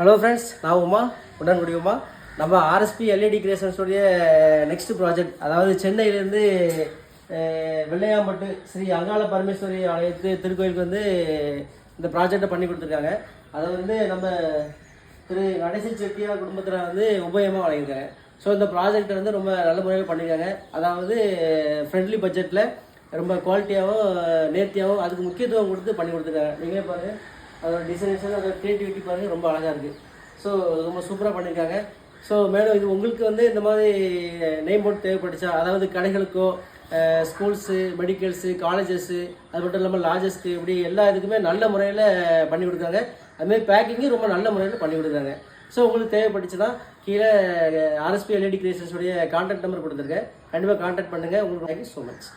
Hello friends, நான் உமா உடன்குடி உமா. நம்ம RSP LED கிரியேஷன்ஸோடைய next project, அதாவது சென்னையிலேருந்து வெள்ளையாம்பட்டு ஸ்ரீ அங்காள பரமேஸ்வரி ஆலயத்து திருக்கோயிலுக்கு வந்து இந்த ப்ராஜெக்டை பண்ணி கொடுத்துருக்காங்க. அதை வந்து நம்ம திரு நடேசன் செட்டியார் குடும்பத்தில் வந்து உபயமாக வழங்கியிருக்காங்க. ஸோ இந்த ப்ராஜெக்டை வந்து ரொம்ப நல்ல முறையில் பண்ணியிருக்காங்க. அதாவது ஃப்ரெண்ட்லி பட்ஜெட்டில் ரொம்ப குவாலிட்டியாகவும் நேர்த்தியாகவும் அதுக்கு முக்கியத்துவம் கொடுத்து பண்ணி கொடுத்துருக்காங்க. நீங்களே பாருங்கள், அதோட டிசைன்ஸும் அதோட க்ரியேட்டிவிட்டி பாருங்கள், ரொம்ப அழகாக இருக்குது. ஸோ ரொம்ப சூப்பராக பண்ணியிருக்காங்க. ஸோ மேடம், இது உங்களுக்கு வந்து இந்த மாதிரி நேம் போர்ட் தேவைப்பட்டுச்சா, அதாவது கடைகளுக்கோ ஸ்கூல்ஸு, மெடிக்கல்ஸு, காலேஜஸ்ஸு, அது மட்டும் இல்லாமல் லாஜஸ்க்கு, இப்படி எல்லா இதுக்குமே நல்ல முறையில் பண்ணி கொடுக்குறாங்க. அதுமாதிரி பேக்கிங்கும் ரொம்ப நல்ல முறையில் பண்ணி கொடுக்குறாங்க. ஸோ உங்களுக்கு தேவைப்பட்டுச்சுன்னா கீழே ஆர்எஸ்பி எல்இடி கிரியேஷன்ஸுடைய கான்டாக்ட் நம்பர் கொடுத்துருக்கேன். கண்டிப்பாக கான்டாக்ட் பண்ணுங்கள். உங்களுக்கு தேங்க்யூ ஸோ மச்.